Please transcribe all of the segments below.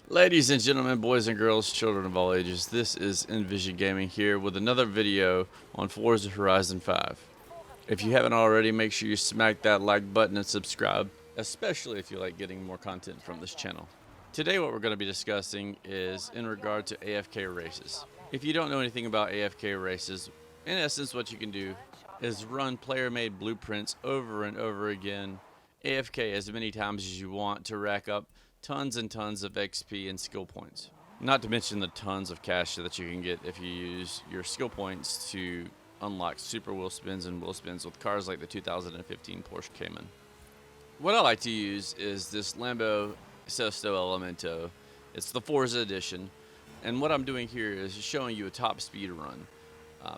Ladies and gentlemen, boys and girls, children of all ages, this is Envision Gaming here with another video on Forza Horizon 5. If you haven't already, make sure you smack that like button and subscribe, especially if you like getting more content from this channel. Today what we're going to be discussing is in regard to AFK races. If you don't know anything about AFK races, in essence what you can do is run player-made blueprints over and over again, AFK as many times as you want to rack up tons and tons of XP and skill points. Not to mention the tons of cash that you can get if you use your skill points to unlock super wheel spins and wheel spins with cars like the 2015 Porsche Cayman. What I like to use is this Lambo Sesto Elemento. It's the Forza edition, and what I'm doing here is showing you a top speed run.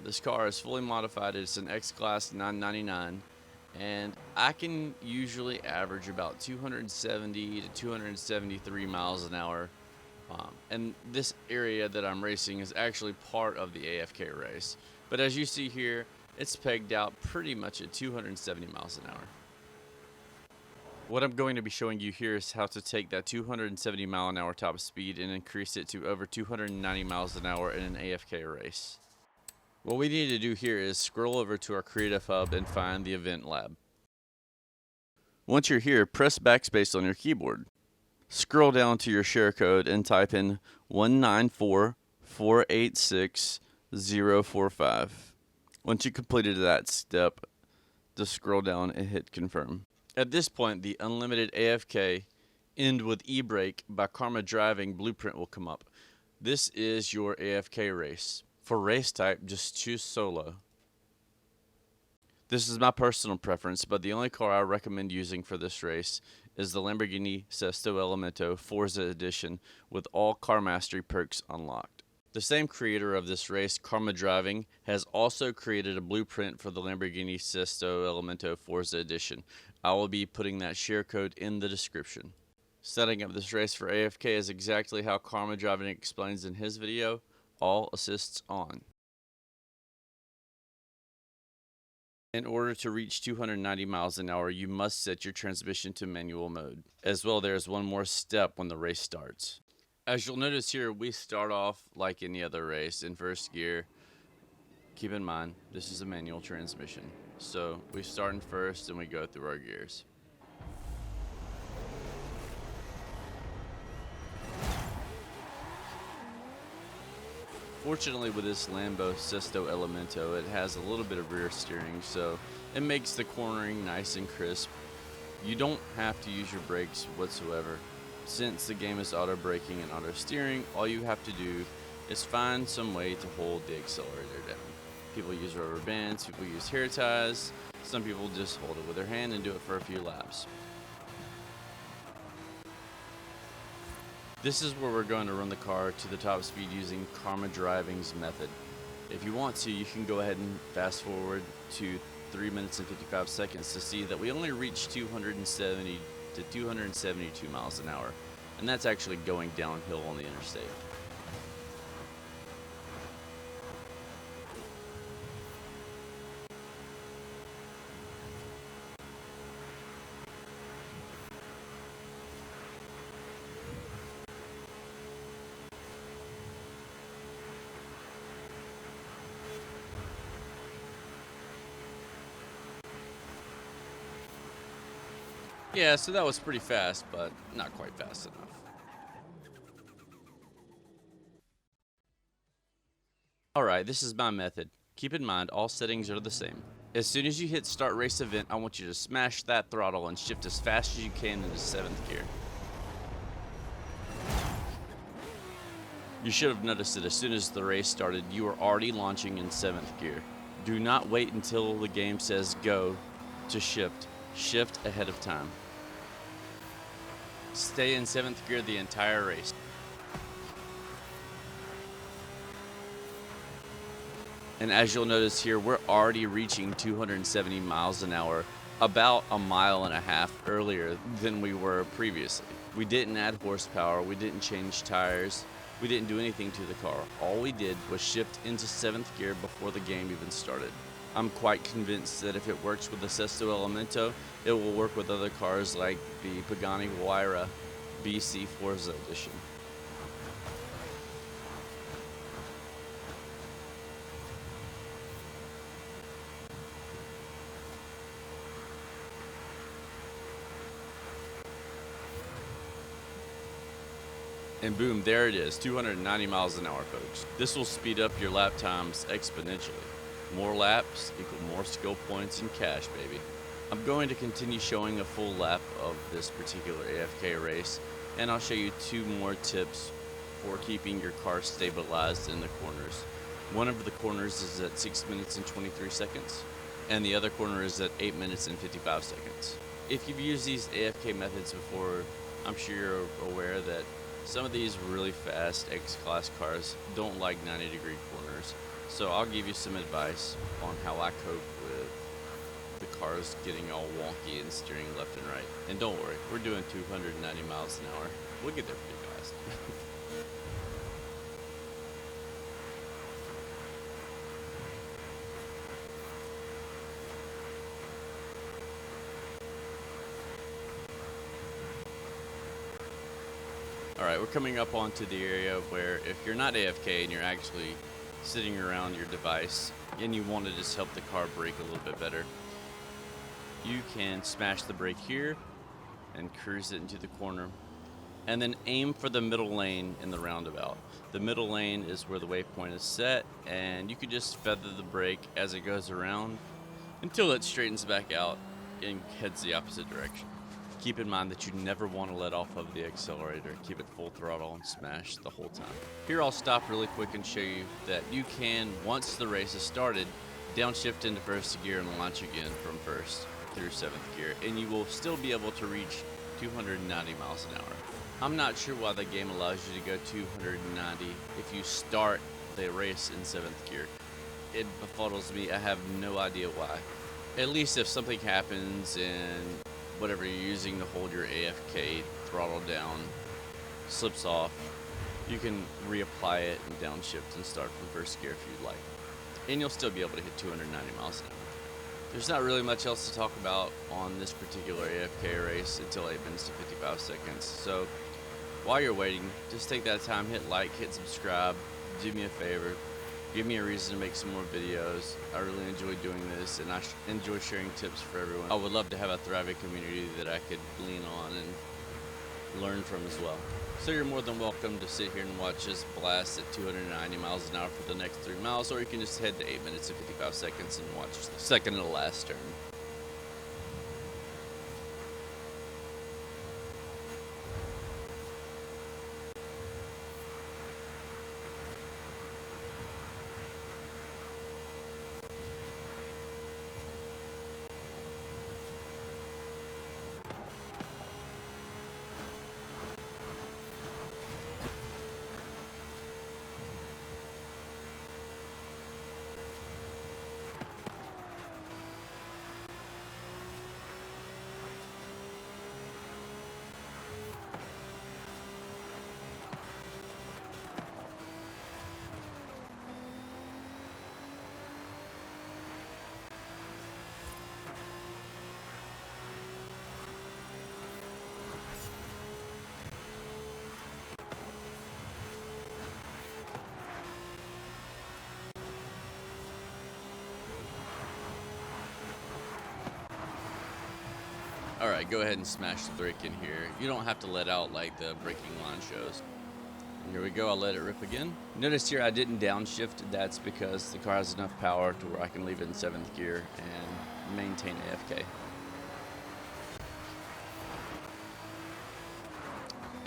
This car is fully modified. It's an X-Class 999. And I can usually average about 270 to 273 miles an hour. And this area that I'm racing is actually part of the AFK race. But as you see here, it's pegged out pretty much at 270 miles an hour. What I'm going to be showing you here is how to take that 270 mile an hour top speed and increase it to over 290 miles an hour in an AFK race. What we need to do here is scroll over to our Creative Hub and find the Event Lab. Once you're here, press backspace on your keyboard. Scroll down to your sharecode and type in 194486045. Once you completed that step, just scroll down and hit confirm. At this point, the Unlimited AFK End with E-Brake by KarmaDriving blueprint will come up. This is your AFK race. For race type, just choose solo. This is my personal preference, but the only car I recommend using for this race is the Lamborghini Sesto Elemento Forza Edition with all car mastery perks unlocked. The same creator of this race, KarmaDriving, has also created a blueprint for the Lamborghini Sesto Elemento Forza Edition. I will be putting that share code in the description. Setting up this race for AFK is exactly how KarmaDriving explains in his video. All assists on. In order to reach 290 miles an hour, you must set your transmission to manual mode. As well, there's one more step when the race starts. As you'll notice here, we start off like any other race in first gear. Keep in mind, this is a manual transmission. So we start in first and we go through our gears. Fortunately, with this Lambo Sesto Elemento, it has a little bit of rear steering, so it makes the cornering nice and crisp. You don't have to use your brakes whatsoever. Since the game is auto braking and auto steering, all you have to do is find some way to hold the accelerator down. People use rubber bands, people use hair ties, some people just hold it with their hand and do it for a few laps. This is where we're going to run the car to the top speed using KarmaDriving's method. If you want to, you can go ahead and fast forward to 3 minutes and 55 seconds to see that we only reached 270 to 272 miles an hour. And that's actually going downhill on the interstate. Yeah, so that was pretty fast, but not quite fast enough. Alright, this is my method. Keep in mind, all settings are the same. As soon as you hit start race event, I want you to smash that throttle and shift as fast as you can into 7th gear. You should have noticed that as soon as the race started, you were already launching in 7th gear. Do not wait until the game says go to shift. Shift ahead of time. Stay in 7th gear the entire race. And as you'll notice here, we're already reaching 270 miles an hour, about a mile and a half earlier than we were previously. We didn't add horsepower, we didn't change tires, we didn't do anything to the car. All we did was shift into 7th gear before the game even started. I'm quite convinced that if it works with the Sesto Elemento, it will work with other cars like the Pagani Huayra BC Forza Edition. And boom, there it is, 290 miles an hour, folks. This will speed up your lap times exponentially. More laps equal more skill points and cash, baby. I'm going to continue showing a full lap of this particular AFK race, and I'll show you 2 more tips for keeping your car stabilized in the corners. One of the corners is at 6 minutes and 23 seconds, and the other corner is at 8 minutes and 55 seconds. If you've used these AFK methods before, I'm sure you're aware that some of these really fast X-Class cars don't like 90-degree corners. So I'll give you some advice on how I cope with the cars getting all wonky and steering left and right. And don't worry, we're doing 290 miles an hour. We'll get there pretty fast. Alright, we're coming up onto the area where if you're not AFK and you're actually sitting around your device and you want to just help the car brake a little bit better, you can smash the brake here and cruise it into the corner, and then aim for the middle lane in the roundabout. The middle lane is where the waypoint is set, and you can just feather the brake as it goes around until it straightens back out and heads the opposite direction. Keep in mind that you never want to let off of the accelerator. Keep it full throttle and smash the whole time. Here I'll stop really quick and show you that you can, once the race is started, downshift into first gear and launch again from first through 7th gear, and you will still be able to reach 290 miles an hour. I'm not sure why the game allows you to go 290 if you start the race in 7th gear. It befuddles me. I have no idea why. At least if something happens and whatever you're using to hold your AFK throttle down slips off, you can reapply it and downshift and start from first gear if you'd like. And you'll still be able to hit 290 miles an hour. There's not really much else to talk about on this particular AFK race until 8 minutes to 55 seconds. So while you're waiting, just take that time, hit like, hit subscribe, do me a favor. Give me a reason to make some more videos. I really enjoy doing this, and I enjoy sharing tips for everyone. I would love to have a thriving community that I could lean on and learn from as well. So you're more than welcome to sit here and watch us blast at 290 miles an hour for the next 3 miles, or you can just head to 8 minutes and 55 seconds and watch the second to last turn. Alright, go ahead and smash the brake in here. You don't have to let out like the braking line shows. Here we go, I'll let it rip again. Notice here I didn't downshift. That's because the car has enough power to where I can leave it in 7th gear and maintain AFK.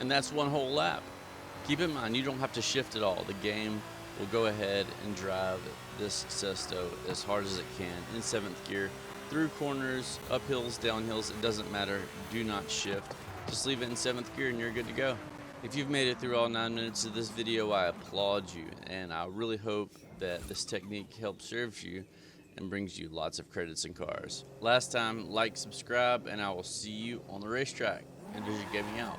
And that's one whole lap. Keep in mind, you don't have to shift at all. The game will go ahead and drive this Sesto as hard as it can in 7th gear, through corners, up hills, down hills, it doesn't matter. Do not shift. Just leave it in 7th gear and you're good to go. If you've made it through all 9 minutes of this video, I applaud you, and I really hope that this technique helps serve you and brings you lots of credits and cars. Last time, like, subscribe, and I will see you on the racetrack. Envision Gaming out.